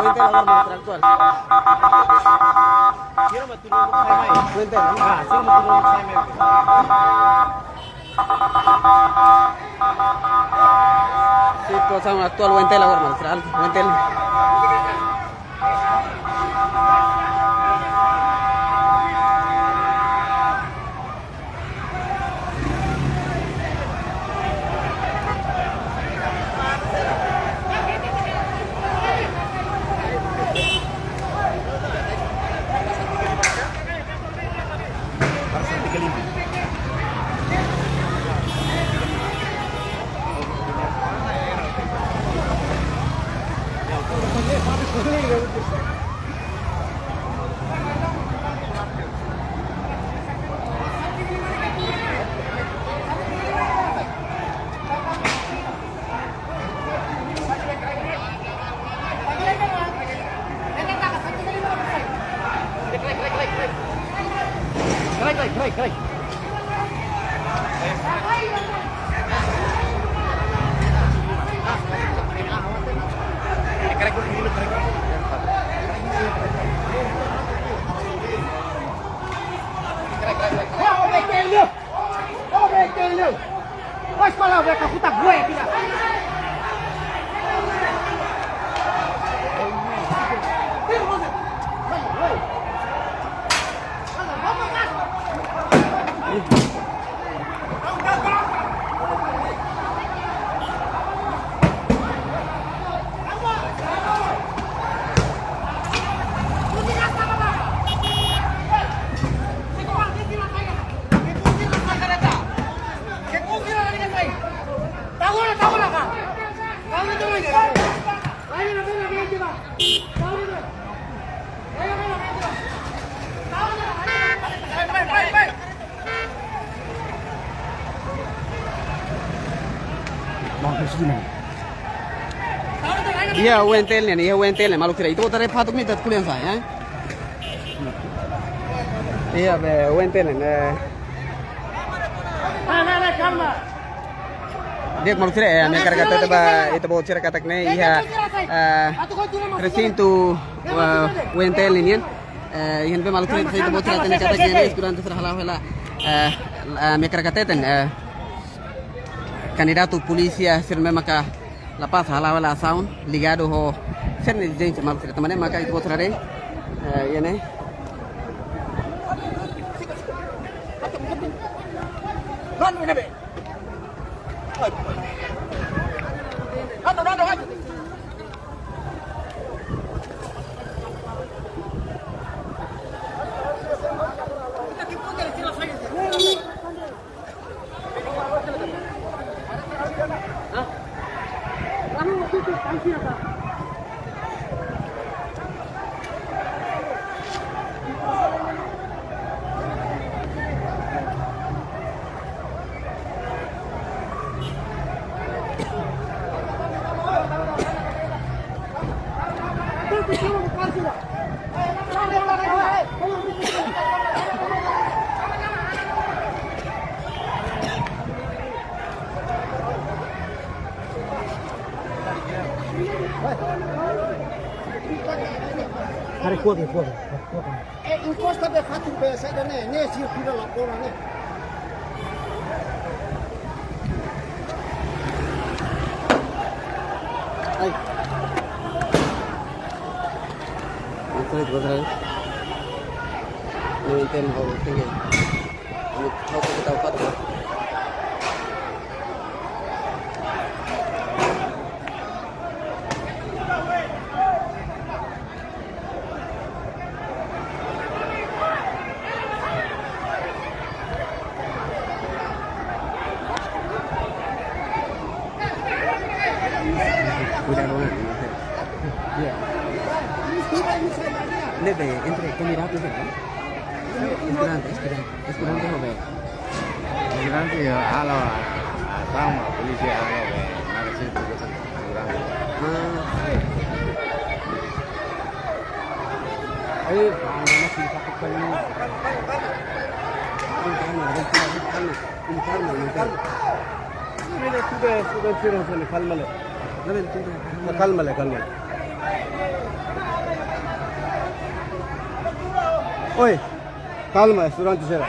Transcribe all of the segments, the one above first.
Puente la norma actual. Quiero meter un time ahí. Puente. Ah, quiero meter un time ahí. Situação actual Puente la norma actual. Puente. Kray. Vai falar, vai com a puta boia aqui lá. Iya Wentel nih, iya Wentel nih malu kira itu tadi patuk nih kuliah saya. Iya be Wentel nih. Calma. Dia malu kira ya, mereka kata itu bawa cerita kata nih iya recinto Wentel nih. Ihan be malu kira itu bawa cerita nih kata nih kurang terserah lah. Mereka kata candidato polícia firme maka La Paz halawala sound ligado ho sen gente mal que tamane maka itu botrare yene Run with it. Ando. Hari kuat. Encosta de fato be sai da ne si tira la cola ne. ai itu botrare ini inten ho tinggi ini kau kita dapat cuidado ya lebe entre candidatos esperante ho be Migrante ya ala sama polisi ala be narasi tugas migrante. Ay, masih takut kan ini. Ini sudah cerita kalmale. Level 2 kalmale. Oi, calma, durante será.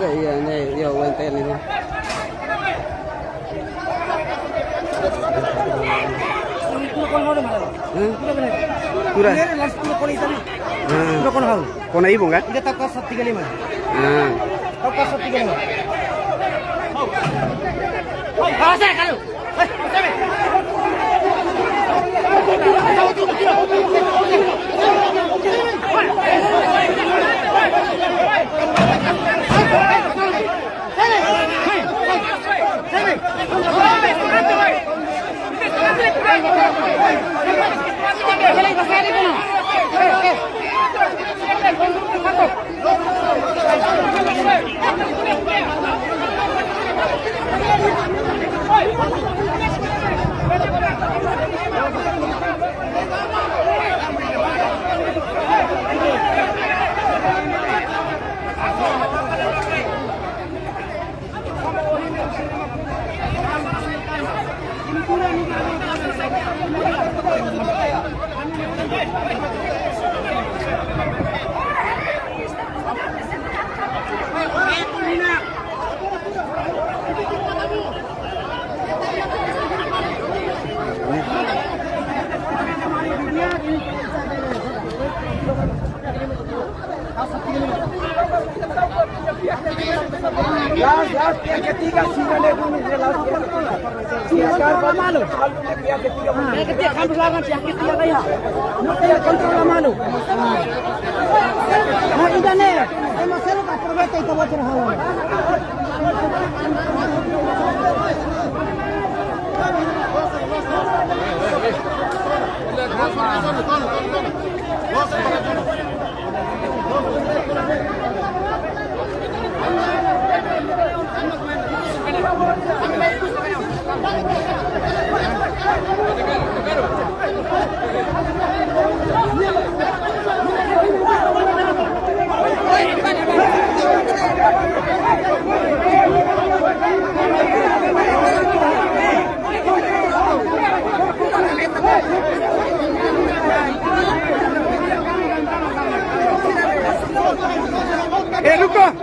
Ini UNTL ini. Kurang. Kona ibu kan? Kita tak kasat 35. Tak kasat 35. Kasih kalau. Yang ketiga sih malu. Yang ketiga kan berlawan yang ketiga kaya. Yang kontrol malu. Nah ini nih, emang selalu tak perbaiki itu buat terhalang. Luka!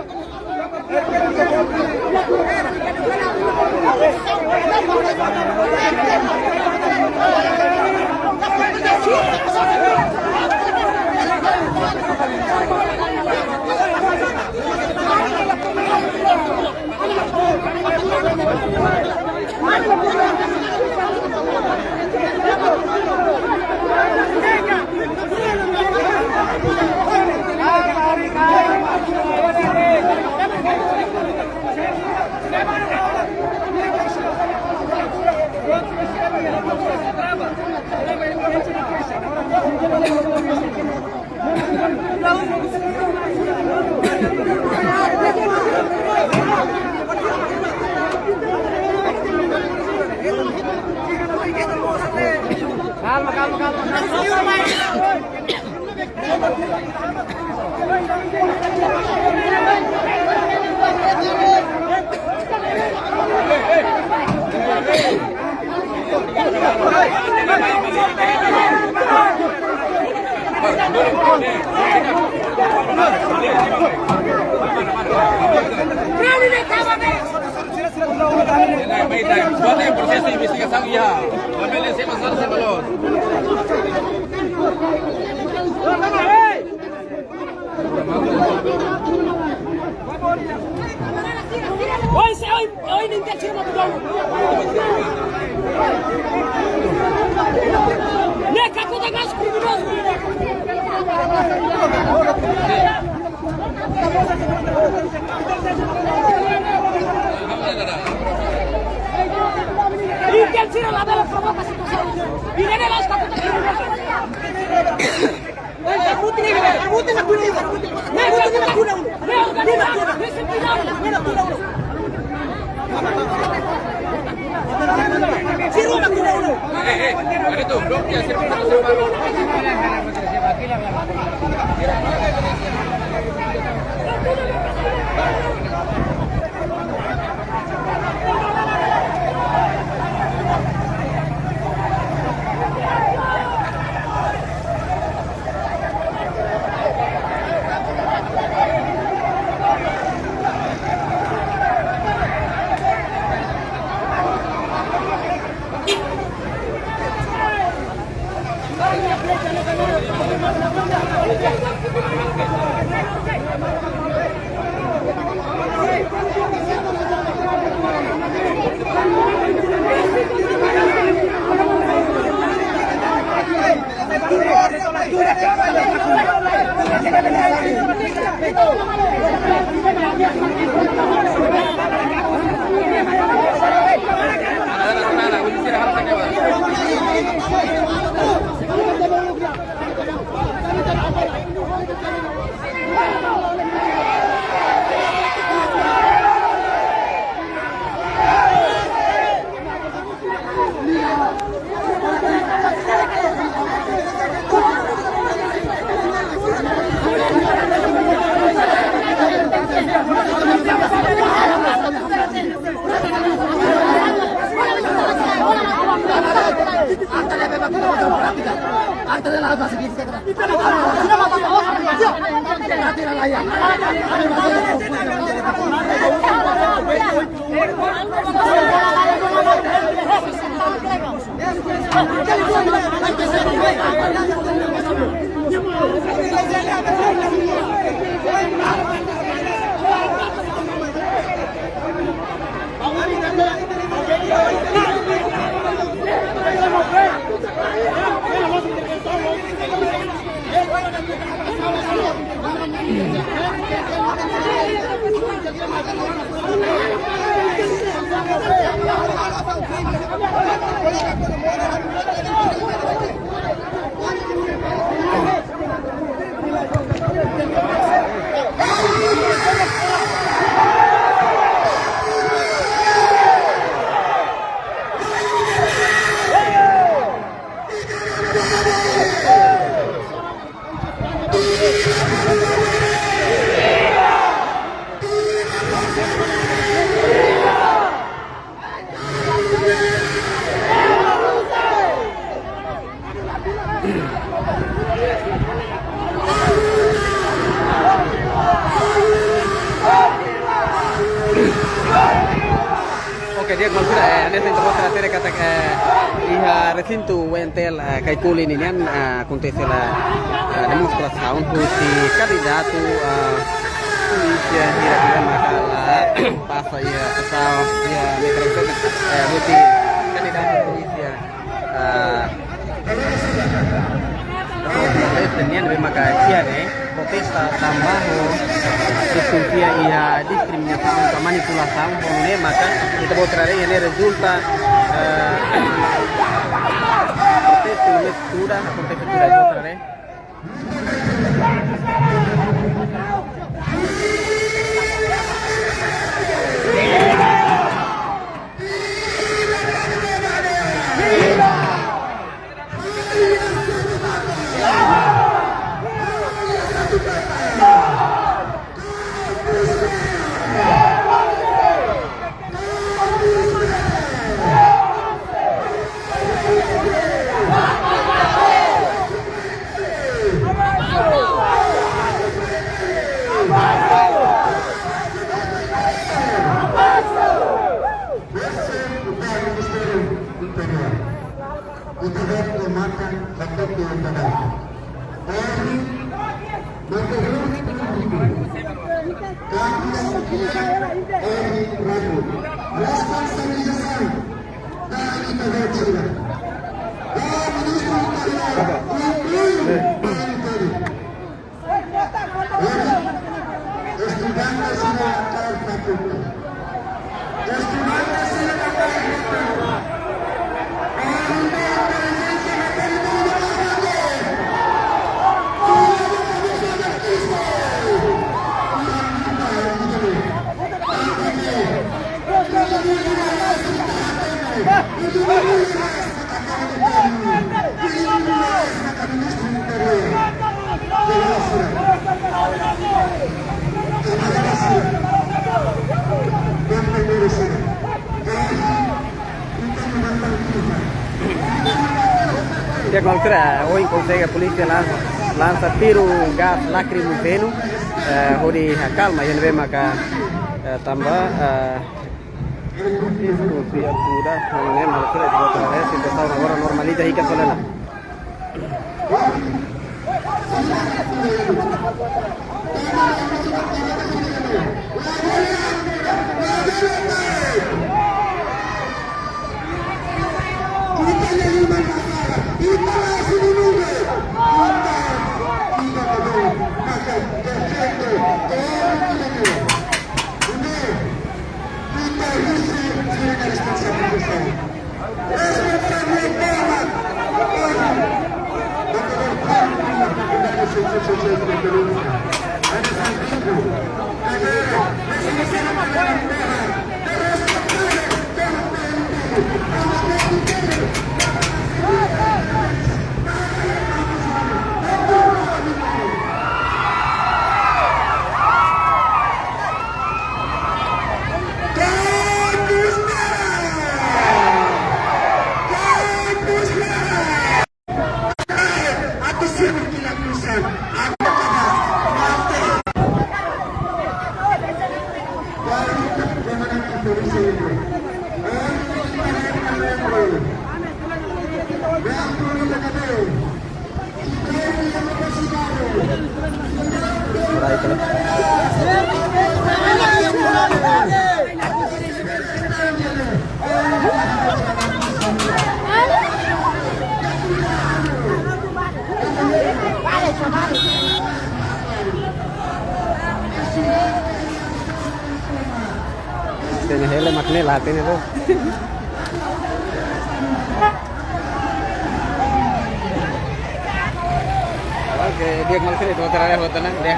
Calma, calma, calma. Buat proses investigasi ya. Pemilih saya masalah saya belum. Oi, ninguém tira uma bidão. Ne, kako da gas criminoso. Y que el Ciro la vela provoca situación. Y viene las capitales. Oke, dia maksudnya ada satu kota tere kata iha recinto wentel kai kulin ini kan kontesela demonstração puti candidato polícia hira makala passa ia pesau ia microfono puti candidato polícia Tenian lebih maka kia protesta tambaho diskusia ia diskriminasi untuk manipulasi pemune maka kita bawa terakhir ini resulta protesta itu terakhir. dia contra hoy consegue a polícia lança tiro gas lacrimogeno hori calma yang vemos acá tambah esto si apura no es malo que otra vez empezamos ahora normalita y que solena Tiene hele makne lahat ini tuh. Oke, dia ngelusin itu motornya tenang dia.